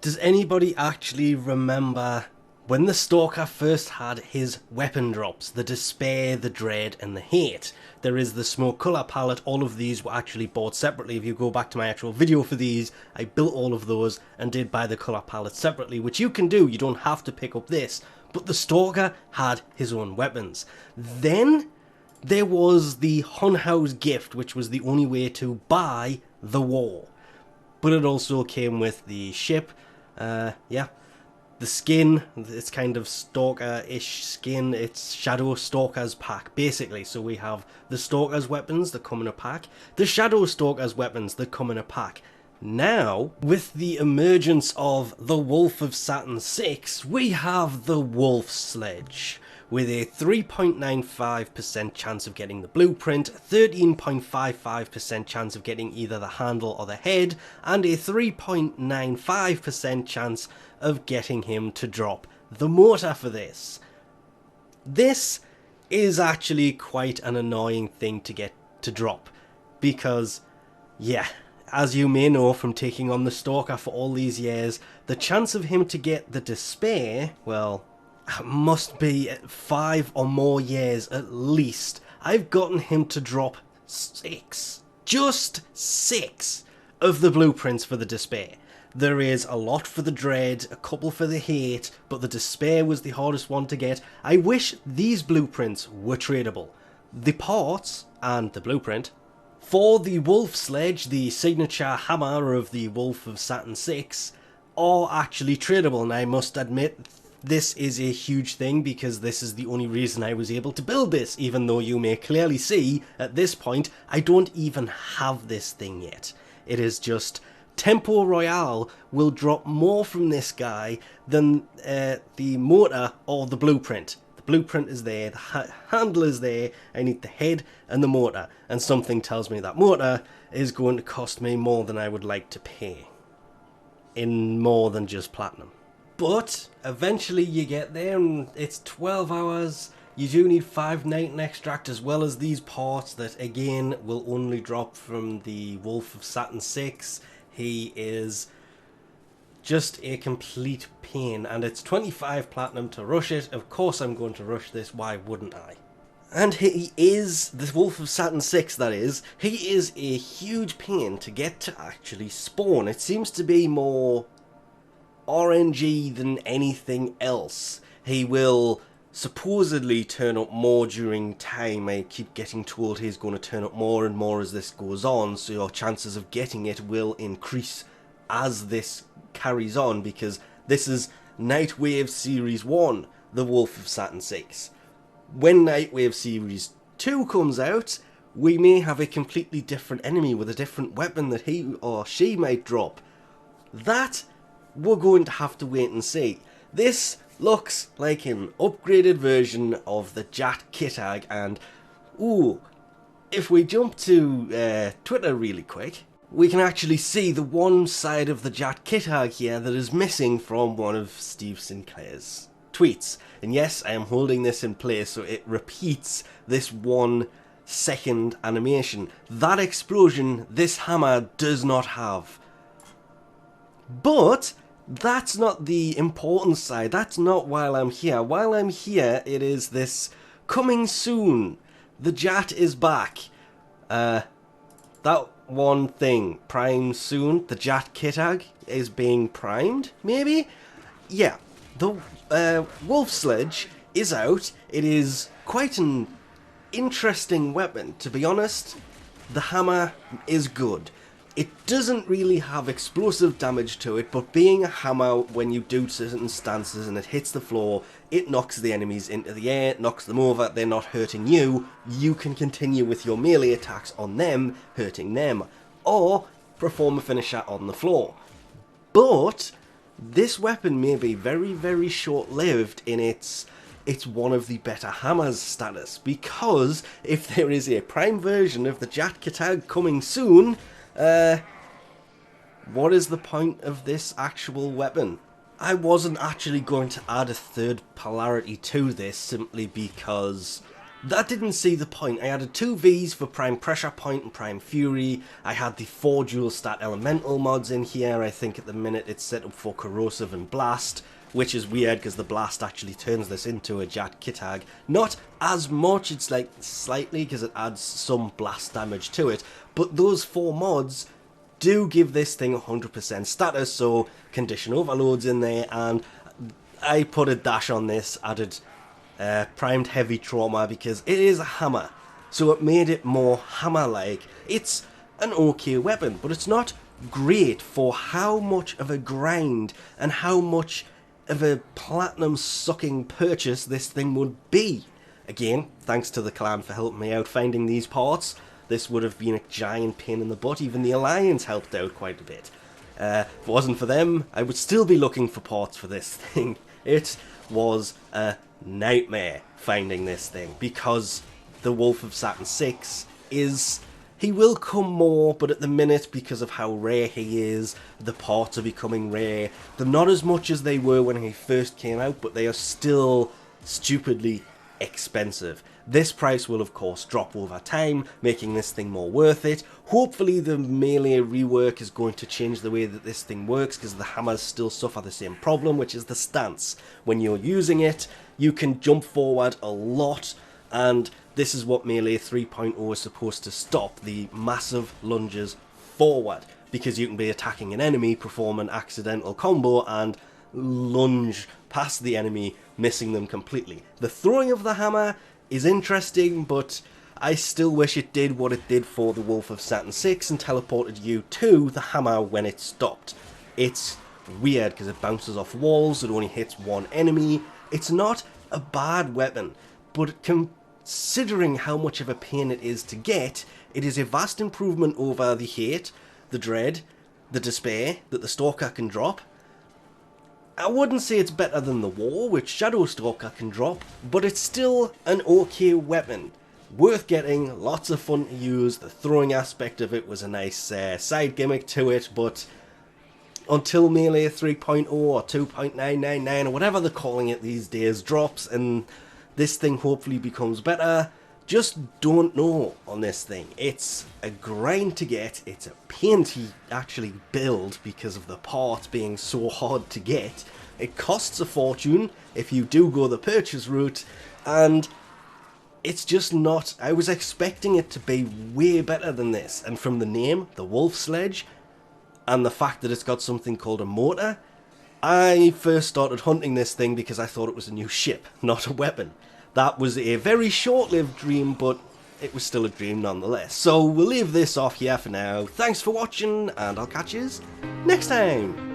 Does anybody actually remember when the Stalker first had his weapon drops? The Despair, the Dread, and the Hate. There is the Smoke Colour palette. All of these were actually bought separately. If you go back to my actual video for these, I built all of those and did buy the colour palette separately, which you can do. You don't have to pick up this. But the Stalker had his own weapons. Then there was the Hunhouse gift, which was the only way to buy the war. But it also came with the ship. Yeah, the skin, it's kind of Stalker-ish skin, it's Shadow Stalker's pack, basically. So we have the Stalker's weapons that come in a pack, the Shadow Stalker's weapons that come in a pack. Now, with the emergence of the Wolf of Saturn Six, we have the Wolf Sledge, with a 3.95% chance of getting the blueprint, 13.55% chance of getting either the handle or the head, and a 3.95% chance of getting him to drop the motor for this. This is actually quite an annoying thing to get to drop, because, yeah, as you may know from taking on the Stalker for all these years, the chance of him to get the Despair, well, must be 5 or more years at least. I've gotten him to drop 6, just 6 of the blueprints for the Despair. There is a lot for the Dread, a couple for the Hate, but the Despair was the hardest one to get. I wish these blueprints were tradable. The parts and the blueprint for the Wolf Sledge, the signature hammer of the Wolf of Saturn Six, are actually tradable, and I must admit this is a huge thing because this is the only reason I was able to build this, even though you may clearly see at this point I don't even have this thing yet. It is just Tempo Royale will drop more from this guy than the motor or the blueprint. The blueprint is there, the handle is there, I need the head and the motor, and something tells me that motor is going to cost me more than I would like to pay. In more than just platinum. But eventually you get there and it's 12 hours. You do need 5 Nightingale extract as well as these parts that again will only drop from the Wolf of Saturn 6. He is just a complete pain, and it's 25 platinum to rush it. Of course I'm going to rush this, why wouldn't I? And he is, the Wolf of Saturn 6 that is, he is a huge pain to get to actually spawn. It seems to be more RNG than anything else. He will supposedly turn up more during time. I keep getting told he's going to turn up more and more as this goes on, so your chances of getting it will increase as this carries on, because this is Nightwave Series 1, the Wolf of Saturn 6. When Nightwave Series 2 comes out, we may have a completely different enemy with a different weapon that he or she might drop. That we're going to have to wait and see. This looks like an upgraded version of the Jat Kitag, and ooh, if we jump to Twitter really quick, we can actually see the one side of the Jat Kitag here that is missing from one of Steve Sinclair's tweets. And yes, I am holding this in place so it repeats this 1 second animation. That explosion this hammer does not have. But that's not the important side. That's not while I'm here. While I'm here, it is this coming soon. The Jat is back. That one thing. Prime soon. The Jat Kitag is being primed, maybe? Yeah. The Wolf Sledge is out. It is quite an interesting weapon, to be honest. The hammer is good. It doesn't really have explosive damage to it, but being a hammer, when you do certain stances and it hits the floor, it knocks the enemies into the air, knocks them over, they're not hurting you. You can continue with your melee attacks on them, hurting them, or perform a finisher on the floor. But this weapon may be very, very short-lived in its one of the better hammers status, because if there is a prime version of the Jat Kitag coming soon, what is the point of this actual weapon? I wasn't actually going to add a third polarity to this simply because that didn't see the point. I added 2 Vs for Prime Pressure Point and Prime Fury. I had the 4 dual stat elemental mods in here. I think at the minute it's set up for Corrosive and Blast, which is weird because the Blast actually turns this into a Jat Kitag. Not as much, it's like slightly because it adds some blast damage to it, but those 4 mods do give this thing 100% status, so Condition Overload's in there, and I put a dash on this, added Primed Heavy Trauma because it is a hammer, so it made it more hammer-like. It's an okay weapon, but it's not great for how much of a grind and how much of a platinum-sucking purchase this thing would be. Again, thanks to the clan for helping me out finding these parts. This would have been a giant pain in the butt. Even the Alliance helped out quite a bit. If it wasn't for them, I would still be looking for parts for this thing. It was a nightmare finding this thing, because the Wolf of Saturn 6 is... He will come more, but at the minute, because of how rare he is, the parts are becoming rare. They're not as much as they were when he first came out, but they are still stupidly expensive. This price will of course drop over time, making this thing more worth it. Hopefully the melee rework is going to change the way that this thing works, because the hammers still suffer the same problem, which is the stance. When you're using it, you can jump forward a lot, and this is what Melee 3.0 is supposed to stop, the massive lunges forward, because you can be attacking an enemy, perform an accidental combo, and lunge past the enemy, missing them completely. The throwing of the hammer is interesting, but I still wish it did what it did for the Wolf of Saturn 6 and teleported you to the hammer when it stopped. It's weird because it bounces off walls, it only hits one enemy. It's not a bad weapon, but considering how much of a pain it is to get, it is a vast improvement over the Hate, the Dread, the Despair that the Stalker can drop. I wouldn't say it's better than the War, which Shadow Stalker can drop, but it's still an okay weapon. Worth getting, lots of fun to use. The throwing aspect of it was a nice side gimmick to it, but until Melee 3.0 or 2.999 or whatever they're calling it these days drops and this thing hopefully becomes better, just don't know on this thing. It's a grind to get, it's a pain to actually build because of the parts being so hard to get. It costs a fortune if you do go the purchase route, and it's just not... I was expecting it to be way better than this, and from the name, the Wolf Sledge, and the fact that it's got something called a motor, I first started hunting this thing because I thought it was a new ship, not a weapon. That was a very short-lived dream, but it was still a dream nonetheless. So we'll leave this off here for now. Thanks for watching, and I'll catch you next time.